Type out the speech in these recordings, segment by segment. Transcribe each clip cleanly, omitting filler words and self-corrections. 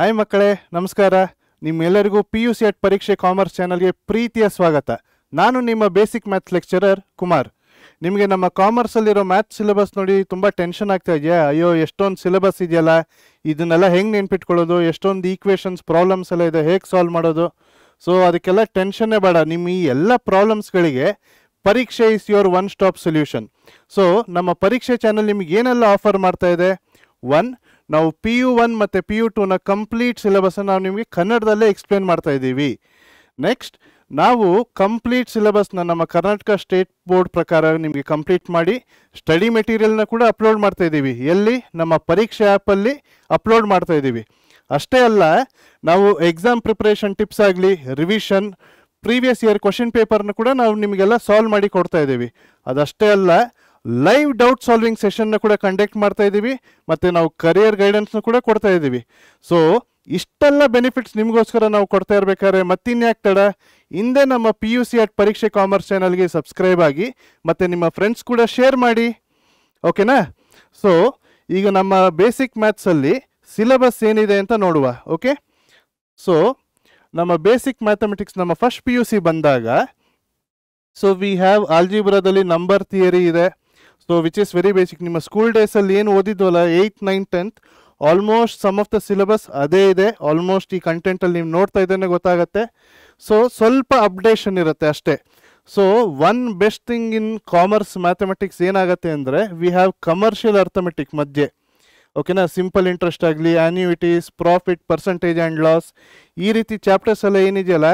Hi ಮಕ್ಕಳೇ, ನಮಸ್ಕಾರ. ನಿಮ್ಮೆಲ್ಲರಿಗೂ PUC ಅಟ್ ಪರೀಕ್ಷೆ ಕಾಮರ್ಸ್ ಚಾನಲ್ಗೆ ಪ್ರೀತಿಯ ಸ್ವಾಗತ. ನಾನು ನಿಮ್ಮ ಬೇಸಿಕ್ ಮ್ಯಾಥ್ಸ್ ಲೆಕ್ಚರರ್ ಕುಮಾರ್. ನಿಮಗೆ ನಮ್ಮ ಕಾಮರ್ಸಲ್ಲಿರೋ ಮ್ಯಾಥ್ಸ್ ಸಿಲೆಬಸ್ ನೋಡಿ ತುಂಬ ಟೆನ್ಷನ್ ಆಗ್ತಾ ಇದೆಯಾ? ಅಯ್ಯೋ, ಎಷ್ಟೊಂದು ಸಿಲೆಬಸ್ ಇದೆಯಲ್ಲ, ಇದನ್ನೆಲ್ಲ ಹೆಂಗೆ ನೆನ್ಪಿಟ್ಕೊಳ್ಳೋದು, ಎಷ್ಟೊಂದು ಈಕ್ವೇಷನ್ಸ್ ಪ್ರಾಬ್ಲಮ್ಸ್ ಎಲ್ಲ ಇದೆ, ಹೇಗೆ ಸಾಲ್ವ್ ಮಾಡೋದು? ಸೊ ಅದಕ್ಕೆಲ್ಲ ಟೆನ್ಷನ್ನೇ ಬೇಡ. ನಿಮ್ಮ ಈ ಎಲ್ಲ ಪ್ರಾಬ್ಲಮ್ಸ್ಗಳಿಗೆ ಪರೀಕ್ಷೆ is your one stop solution. So ನಮ್ಮ ಪರೀಕ್ಷೆ ಚಾನಲ್ ನಿಮ್ಗೆ ಏನೆಲ್ಲ ಆಫರ್ ಮಾಡ್ತಾ ಇದೆ? ನಾವು PU1 ಮತ್ತು PU2ನ ಕಂಪ್ಲೀಟ್ ಸಿಲೆಬಸ್ನ ನಾವು ನಿಮಗೆ ಕನ್ನಡದಲ್ಲೇ ಎಕ್ಸ್ಪ್ಲೇನ್ ಮಾಡ್ತಾ ಇದ್ದೀವಿ. ನೆಕ್ಸ್ಟ್, ನಾವು ಕಂಪ್ಲೀಟ್ ಸಿಲೆಬಸ್ನ ನಮ್ಮ ಕರ್ನಾಟಕ ಸ್ಟೇಟ್ ಬೋರ್ಡ್ ಪ್ರಕಾರ ನಿಮಗೆ ಕಂಪ್ಲೀಟ್ ಮಾಡಿ ಸ್ಟಡಿ ಮೆಟೀರಿಯಲ್ನ ಕೂಡ ಅಪ್ಲೋಡ್ ಮಾಡ್ತಾ ಇದ್ದೀವಿ. ಎಲ್ಲಿ? ನಮ್ಮ ಪರೀಕ್ಷೆ ಆ್ಯಪಲ್ಲಿ ಅಪ್ಲೋಡ್ ಮಾಡ್ತಾ ಇದ್ದೀವಿ. ಅಷ್ಟೇ ಅಲ್ಲ, ನಾವು ಎಕ್ಸಾಮ್ ಪ್ರಿಪ್ರೇಷನ್ ಟಿಪ್ಸ್ ಆಗಲಿ, ರಿವಿಷನ್, ಪ್ರೀವಿಯಸ್ ಇಯರ್ ಕ್ವಶನ್ ಪೇಪರ್ನ ಕೂಡ ನಾವು ನಿಮಗೆಲ್ಲ ಸಾಲ್ವ್ ಮಾಡಿ ಕೊಡ್ತಾ ಇದ್ದೀವಿ. ಅದಷ್ಟೇ ಅಲ್ಲ, ಲೈವ್ ಡೌಟ್ ಸಾಲ್ವಿಂಗ್ ಸೆಷನ್ನ ಕೂಡ ಕಂಡಕ್ಟ್ ಮಾಡ್ತಾ ಇದ್ದೀವಿ, ಮತ್ತು ನಾವು ಕರಿಯರ್ ಗೈಡೆನ್ಸ್ನ ಕೂಡ ಕೊಡ್ತಾ ಇದ್ದೀವಿ. ಸೊ ಇಷ್ಟೆಲ್ಲ ಬೆನಿಫಿಟ್ಸ್ ನಿಮಗೋಸ್ಕರ ನಾವು ಕೊಡ್ತಾ ಇರಬೇಕಾದ್ರೆ ಮತ್ತಿನ್ಯಾಕೆ ತಡ? ಹಿಂದೆ ನಮ್ಮ PUC ಅಟ್ ಪರೀಕ್ಷೆ ಕಾಮರ್ಸ್ ಚಾನಲ್ಗೆ ಸಬ್ಸ್ಕ್ರೈಬ್ ಆಗಿ ಮತ್ತು ನಿಮ್ಮ ಫ್ರೆಂಡ್ಸ್ ಕೂಡ ಶೇರ್ ಮಾಡಿ, ಓಕೆನಾ? ಸೊ ಈಗ ನಮ್ಮ ಬೇಸಿಕ್ ಮ್ಯಾಥ್ಸಲ್ಲಿ ಸಿಲೆಬಸ್ ಏನಿದೆ ಅಂತ ನೋಡುವ. ಓಕೆ, ಸೊ ನಮ್ಮ ಬೇಸಿಕ್ ಮ್ಯಾಥಮೆಟಿಕ್ಸ್ ನಮ್ಮ ಫಸ್ಟ್ PUC ಬಂದಾಗ, ಸೊ ವಿ ಹ್ಯಾವ್ ಆಲ್ಜಿಬ್ರಾದಲ್ಲಿ ನಂಬರ್ ಥಿಯರಿ ಇದೆ. So which is very basic. ನಿಮ್ಮ ಸ್ಕೂಲ್ ಡೇಸಲ್ಲಿ ಏನು ಓದಿದ್ವಲ್ಲ 8th, 9th, 10th, almost some of the syllabus ಅದೇ ಇದೆ. ಆಲ್ಮೋಸ್ಟ್ ಈ ಕಂಟೆಂಟಲ್ಲಿ ನೀವು ನೋಡ್ತಾ ಇದ್ದೇನೆ ಗೊತ್ತಾಗುತ್ತೆ. ಸೊ ಸ್ವಲ್ಪ ಅಪ್ಡೇಷನ್ ಇರುತ್ತೆ ಅಷ್ಟೇ. So one best thing in commerce mathematics ಏನಾಗುತ್ತೆ ಅಂದರೆ, ವಿ ಹ್ಯಾವ್ ಕಮರ್ಷಿಯಲ್ ಅರ್ಥಮೆಟಿಕ್ ಮಧ್ಯೆ, ಓಕೆನಾ? ಸಿಂಪಲ್ ಇಂಟ್ರೆಸ್ಟ್ ಆಗಲಿ, ಆನ್ಯುಯಿಟೀಸ್, ಪ್ರಾಫಿಟ್, ಪರ್ಸೆಂಟೇಜ್ ಆ್ಯಂಡ್ ಲಾಸ್, ಈ ರೀತಿ ಚಾಪ್ಟರ್ಸ್ ಎಲ್ಲ ಏನಿದೆಯಲ್ಲ,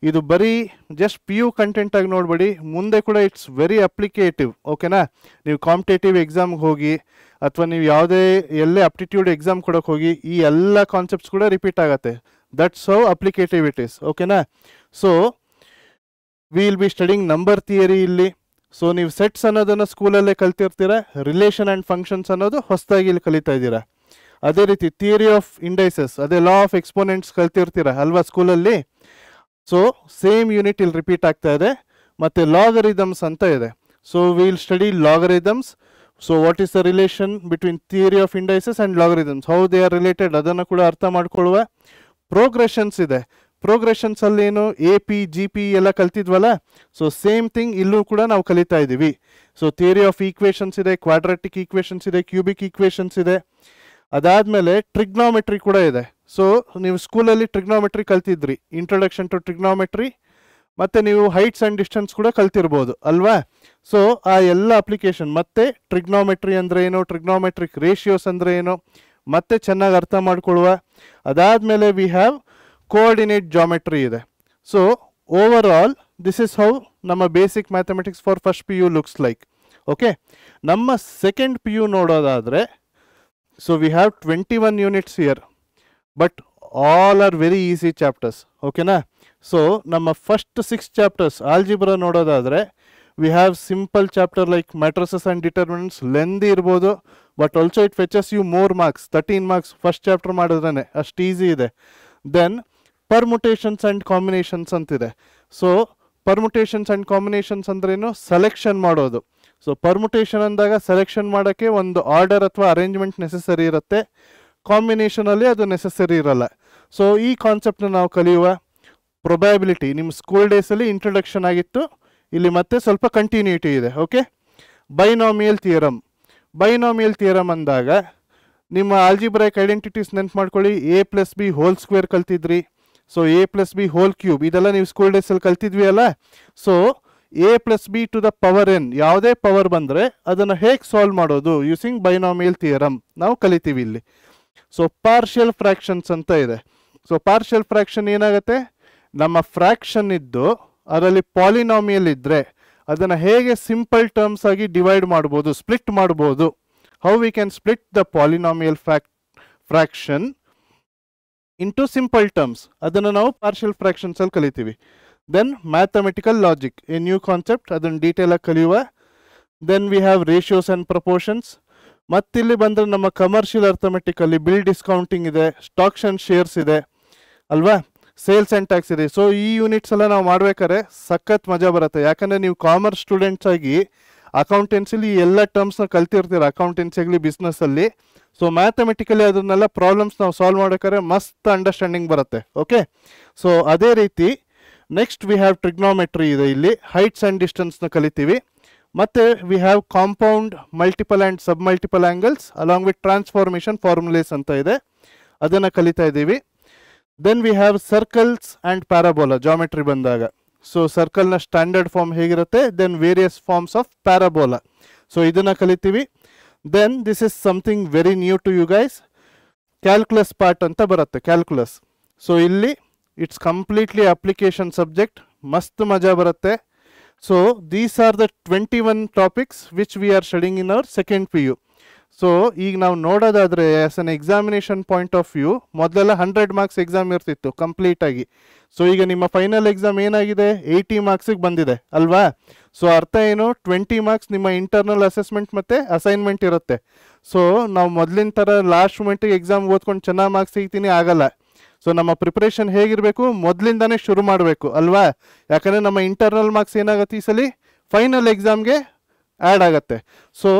ಇದು ಬರೀ ಜಸ್ಟ್ PU ಕಂಟೆಂಟ್ ಆಗಿ ನೋಡಬೇಡಿ, ಮುಂದೆ ಕೂಡ ಇಟ್ಸ್ ವೆರಿ ಅಪ್ಲಿಕೇಟಿವ್, ಓಕೆನಾ? ನೀವು ಕಾಂಪಿಟೇಟಿವ್ ಎಕ್ಸಾಮ್ಗೆ ಹೋಗಿ ಅಥವಾ ನೀವು ಯಾವುದೇ ಎಲ್ಲೇ ಅಪ್ಟಿಟ್ಯೂಡ್ ಎಕ್ಸಾಮ್ ಕೊಡೋಕೆ ಹೋಗಿ, ಈ ಎಲ್ಲ ಕಾನ್ಸೆಪ್ಟ್ಸ್ ಕೂಡ ರಿಪೀಟ್ ಆಗುತ್ತೆ. ದಟ್ಸ್ ಹೌ ಅಪ್ಲಿಕೇಟಿವ್ ಇಟ್ ಈಸ್, ಓಕೆನಾ? So we will be studying number theory ಇಲ್ಲಿ. ಸೊ ನೀವು ಸೆಟ್ಸ್ ಅನ್ನೋದನ್ನು ಸ್ಕೂಲಲ್ಲೇ ಕಲ್ತಿರ್ತೀರ, ರಿಲೇಷನ್ ಆ್ಯಂಡ್ ಫಂಕ್ಷನ್ಸ್ ಅನ್ನೋದು ಹೊಸದಾಗಿ ಇಲ್ಲಿ ಕಲಿತಾ ಇದ್ದೀರಾ. ಅದೇ ರೀತಿ ಥಿಯರಿ ಆಫ್ ಇಂಡೈಸಸ್, ಅದೇ ಲಾ ಆಫ್ ಎಕ್ಸ್ಪೋನೆಂಟ್ಸ್ ಕಲ್ತಿರ್ತೀರ ಅಲ್ವಾ ಸ್ಕೂಲಲ್ಲಿ? ಸೊ ಸೇಮ್ ಯೂನಿಟ್ ಇಲ್ಲಿ ರಿಪೀಟ್ ಆಗ್ತಾ ಇದೆ. ಮತ್ತು ಲಾಗರಿದಮ್ಸ್ ಅಂತ ಇದೆ. So will study logarithms. So what is the relation between theory of indices and logarithms, how they are related, ಅದನ್ನು ಕೂಡ ಅರ್ಥ ಮಾಡ್ಕೊಳ್ಳುವ. ಪ್ರೋಗ್ರೆಷನ್ಸ್ ಇದೆ. ಪ್ರೋಗ್ರೆಷನ್ಸಲ್ಲಿ ಏನು AP, GP ಎಲ್ಲ ಕಲ್ತಿದ್ವಲ್ಲ, ಸೊ ಸೇಮ್ ಥಿಂಗ್ ಇಲ್ಲೂ ಕೂಡ ನಾವು ಕಲಿತಾ ಇದ್ದೀವಿ. ಸೊ ಥಿಯರಿ ಆಫ್ ಈಕ್ವೇಷನ್ಸ್ ಇದೆ, ಕ್ವಾಡ್ರಾಟಿಕ್ ಈಕ್ವೇಷನ್ಸ್ ಇದೆ, ಕ್ಯೂಬಿಕ್ ಈಕ್ವೇಷನ್ಸ್ ಇದೆ. ಅದಾದಮೇಲೆ ಟ್ರಿಗ್ನಾಮೆಟ್ರಿ ಕೂಡ ಇದೆ. ಸೊ ನೀವು ಸ್ಕೂಲಲ್ಲಿ ಟ್ರಿಗ್ನಾಮೆಟ್ರಿ ಕಲ್ತಿದ್ರಿ, ಇಂಟ್ರೊಡಕ್ಷನ್ ಟು ಟ್ರಿಗ್ನಾಮೆಟ್ರಿ, ಮತ್ತು ನೀವು ಹೈಟ್ಸ್ ಆ್ಯಂಡ್ ಡಿಸ್ಟೆನ್ಸ್ ಕೂಡ ಕಲ್ತಿರ್ಬೋದು ಅಲ್ವಾ? ಸೊ ಆ ಎಲ್ಲ ಅಪ್ಲಿಕೇಶನ್, ಮತ್ತು ಟ್ರಿಗ್ನಾಮೆಟ್ರಿ ಅಂದರೆ ಏನು, ಟ್ರಿಗ್ನಾಮೆಟ್ರಿಕ್ ರೇಷಿಯೋಸ್ ಅಂದರೆ ಏನು, ಮತ್ತೆ ಚೆನ್ನಾಗಿ ಅರ್ಥ ಮಾಡ್ಕೊಳ್ಳುವ. ಅದಾದಮೇಲೆ ವಿ ಹ್ಯಾವ್ ಕೋಆರ್ಡಿನೇಟ್ ಜಾಮೆಟ್ರಿ ಇದೆ. So over all this is how ನಮ್ಮ basic mathematics for first PU looks like. Okay, ನಮ್ಮ ಸೆಕೆಂಡ್ PU ನೋಡೋದಾದರೆ, so we have 21 units here, but all are very easy chapters, ಓಕೆನಾ? So ನಮ್ಮ first 6 chapters algebra ನೋಡೋದಾದರೆ, we have simple chapter like matrices and determinants, lengthy ಇರ್ಬೋದು, but also it fetches you more marks, 13 marks first chapter ಮಾಡಿದ್ರೇ, ಅಷ್ಟು easy ಇದೆ. Then permutations and combinations ಅಂತಿದೆ. So permutations and combinations ಅಂದ್ರೇನು? Selection ಮಾಡೋದು. So permutation ಅಂದಾಗ selection ಮಾಡೋಕ್ಕೆ ಒಂದು order ಅಥವಾ ಅರೇಂಜ್ಮೆಂಟ್ ನೆಸೆಸರಿ ಇರುತ್ತೆ, ಕಾಂಬಿನೇಷನಲ್ಲಿ ಅದು ನೆಸೆಸರಿ ಇರಲ್ಲ. ಸೊ ಈ ಕಾನ್ಸೆಪ್ಟ್ನ ನಾವು ಕಲಿಯುವ. ಪ್ರೊಬ್ಯಾಬಿಲಿಟಿ ನಿಮ್ಮ ಸ್ಕೂಲ್ ಡೇಸಲ್ಲಿ ಇಂಟ್ರೊಡಕ್ಷನ್ ಆಗಿತ್ತು, ಇಲ್ಲಿ ಮತ್ತೆ ಸ್ವಲ್ಪ ಕಂಟಿನ್ಯೂಟಿ ಇದೆ. Okay, binomial theorem. Binomial theorem ಅಂದಾಗ ನಿಮ್ಮ ಆಲ್ಜಿಬ್ರಾಯಿಕ್ ಐಡೆಂಟಿಟೀಸ್ ನೆನ್ಪು ಮಾಡ್ಕೊಳ್ಳಿ. A+B² ಕಲ್ತಿದ್ರಿ. ಸೊ A+B³ ಇದೆಲ್ಲ ನೀವು ಸ್ಕೂಲ್ ಡೇಸಲ್ಲಿ ಕಲ್ತಿದ್ವಿ ಅಲ್ಲ? So A+B to the power n, ಯಾವುದೇ ಪವರ್ ಬಂದರೆ ಅದನ್ನು ಹೇಗೆ ಸಾಲ್ವ್ ಮಾಡೋದು ಯೂಸಿಂಗ್ ಬೈನಾಮಿಯಲ್ ಥಿಯರಮ್ ನಾವು ಕಲಿತೀವಿ ಇಲ್ಲಿ. ಸೊ ಪಾರ್ಷಿಯಲ್ ಫ್ರ್ಯಾಕ್ಷನ್ಸ್ ಅಂತ ಇದೆ. ಸೊ ಪಾರ್ಷಿಯಲ್ ಫ್ರ್ಯಾಕ್ಷನ್ ಏನಾಗುತ್ತೆ? ನಮ್ಮ ಫ್ರ್ಯಾಕ್ಷನ್ ಇದ್ದು ಅದರಲ್ಲಿ ಪಾಲಿನಾಮಿಯಲ್ ಇದ್ದರೆ ಅದನ್ನು ಹೇಗೆ ಸಿಂಪಲ್ ಟರ್ಮ್ಸ್ ಆಗಿ ಡಿವೈಡ್ ಮಾಡ್ಬೋದು, ಸ್ಪ್ಲಿಟ್ ಮಾಡ್ಬೋದು. How we can split the polynomial fraction into simple terms, ಅದನ್ನು ನಾವು ಪಾರ್ಷಿಯಲ್ ಫ್ರ್ಯಾಕ್ಷನ್ಸಲ್ಲಿ ಕಲಿತೀವಿ. Then mathematical logic, a new concept, ಅದನ್ನು ಡೀಟೇಲಾಗಿ ಕಲಿಯುವ. Then we have ratios and proportions. ಮತ್ತಿಲ್ಲಿ ಬಂದರೆ ನಮ್ಮ ಕಮರ್ಷಿಯಲ್ ಅರ್ಥಮೆಟಿಕಲ್ಲಿ ಬಿಲ್ ಡಿಸ್ಕೌಂಟಿಂಗ್ ಇದೆ, ಸ್ಟಾಕ್ಸ್ ಆ್ಯಂಡ್ ಶೇರ್ಸ್ ಇದೆ ಅಲ್ವಾ, ಸೇಲ್ಸ್ ಆ್ಯಂಡ್ ಟ್ಯಾಕ್ಸ್ ಇದೆ. ಸೊ ಈ ಯೂನಿಟ್ಸ್ ಎಲ್ಲ ನಾವು ಮಾಡ್ಬೇಕಾದ್ರೆ ಸಖತ್ ಮಜಾ ಬರುತ್ತೆ. ಯಾಕಂದರೆ ನೀವು ಕಾಮರ್ಸ್ ಸ್ಟೂಡೆಂಟ್ಸ್ ಆಗಿ ಅಕೌಂಟೆನ್ಸಿಲಿ ಎಲ್ಲ ಟರ್ಮ್ಸ್ನ ಕಲ್ತಿರ್ತೀರ, ಅಕೌಂಟೆನ್ಸಿ ಆಗಲಿ ಬಿಸ್ನೆಸ್ಸಲ್ಲಿ. ಸೊ ಮ್ಯಾಥಮೆಟಿಕಲಿ ಅದನ್ನೆಲ್ಲ ಪ್ರಾಬ್ಲಮ್ಸ್ ನಾವು ಸಾಲ್ವ್ ಮಾಡೋಕ್ಕಾದ್ರೆ ಮಸ್ತ್ ಅಂಡರ್ಸ್ಟ್ಯಾಂಡಿಂಗ್ ಬರುತ್ತೆ. ಓಕೆ, ಸೊ ಅದೇ ರೀತಿ ನೆಕ್ಸ್ಟ್ ವಿ ಹ್ಯಾವ್ ಟ್ರಿಗ್ನೋಮೆಟ್ರಿ ಇದೆ, ಇಲ್ಲಿ ಹೈಟ್ಸ್ ಆ್ಯಂಡ್ ಡಿಸ್ಟೆನ್ಸ್ನ ಕಲಿತೀವಿ. ಮತ್ತು we have compound, multiple and sub multiple angles along with transformation formulas ಅಂತ ಇದೆ, ಅದನ್ನು ಕಲಿತಾ ಇದ್ದೀವಿ. Then we have circles and parabola geometry ಬಂದಾಗ. ಸೊ ಸರ್ಕಲ್ನ ಸ್ಟ್ಯಾಂಡರ್ಡ್ ಫಾರ್ಮ್ ಹೇಗಿರುತ್ತೆ, then various forms of parabola, so ಇದನ್ನು ಕಲಿತೀವಿ. Then this is something very new to you guys, calculus part ಅಂತ ಬರುತ್ತೆ, ಕ್ಯಾಲ್ಕುಲಸ್. ಸೊ ಇಲ್ಲಿ ಇಟ್ಸ್ ಕಂಪ್ಲೀಟ್ಲಿ ಅಪ್ಲಿಕೇಶನ್ ಸಬ್ಜೆಕ್ಟ್, ಮಸ್ತ್ ಮಜಾ ಬರುತ್ತೆ. So these are the 21 topics which we are studying in our second PU. So ಈಗ ನಾವು ನೋಡೋದಾದರೆ as an examination point of view, ಮೊದಲೆಲ್ಲ 100 ಮಾರ್ಕ್ಸ್ ಎಕ್ಸಾಮ್ ಇರ್ತಿತ್ತು ಕಂಪ್ಲೀಟಾಗಿ. ಸೊ ಈಗ ನಿಮ್ಮ ಫೈನಲ್ ಎಕ್ಸಾಮ್ ಏನಾಗಿದೆ, 80 ಮಾರ್ಕ್ಸಿಗೆ ಬಂದಿದೆ ಅಲ್ವಾ. ಸೊ ಅರ್ಥ ಏನು, 20 ಮಾರ್ಕ್ಸ್ ನಿಮ್ಮ ಇಂಟರ್ನಲ್ ಅಸೆಸ್ಮೆಂಟ್ ಮತ್ತು ಅಸೈನ್ಮೆಂಟ್ ಇರುತ್ತೆ. ಸೊ ನಾವು ಮೊದಲಿನ ಥರ ಲಾಸ್ಟ್ ಮೂಮೆಂಟಿಗೆ ಎಕ್ಸಾಮ್ ಓದ್ಕೊಂಡು ಚೆನ್ನಾಗಿ ಮಾರ್ಕ್ಸ್ ಸಿಗ್ತೀನಿ ಆಗಲ್ಲ. ಸೊ ನಮ್ಮ ಪ್ರಿಪ್ರೇಷನ್ ಹೇಗಿರಬೇಕು, ಮೊದಲಿಂದಾನೇ ಶುರು ಮಾಡಬೇಕು ಅಲ್ವಾ. ಯಾಕಂದರೆ ನಮ್ಮ ಇಂಟರ್ನಲ್ ಮಾರ್ಕ್ಸ್ ಏನಾಗುತ್ತೆ ಈ ಸಲ ಫೈನಲ್ ಎಕ್ಸಾಮ್ಗೆ ಆ್ಯಡ್ ಆಗುತ್ತೆ. ಸೊ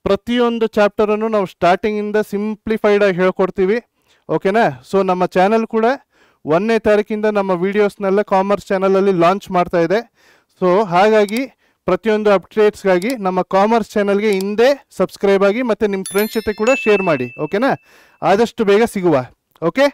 ಪ್ರತಿಯೊಂದು ಚಾಪ್ಟರನ್ನು ನಾವು ಸ್ಟಾರ್ಟಿಂಗಿಂದ ಸಿಂಪ್ಲಿಫೈಡಾಗಿ ಹೇಳ್ಕೊಡ್ತೀವಿ, ಓಕೆನಾ. ಸೊ ನಮ್ಮ ಚಾನಲ್ ಕೂಡ 1ನೇ ತಾರೀಕಿಂದ ನಮ್ಮ ವೀಡಿಯೋಸ್ನೆಲ್ಲ ಕಾಮರ್ಸ್ ಚಾನಲಲ್ಲಿ ಲಾಂಚ್ ಮಾಡ್ತಾ ಇದೆ. ಸೊ ಹಾಗಾಗಿ ಪ್ರತಿಯೊಂದು ಅಪ್ಡೇಟ್ಸ್ಗಾಗಿ ನಮ್ಮ ಕಾಮರ್ಸ್ ಚಾನಲ್ಗೆ ಹಿಂದೆ ಸಬ್ಸ್ಕ್ರೈಬ್ ಆಗಿ ಮತ್ತು ನಿಮ್ಮ ಫ್ರೆಂಡ್ಸ್ ಜೊತೆ ಕೂಡ ಶೇರ್ ಮಾಡಿ, ಓಕೆನಾ. ಆದಷ್ಟು ಬೇಗ ಸಿಗುವ, ಓಕೆ.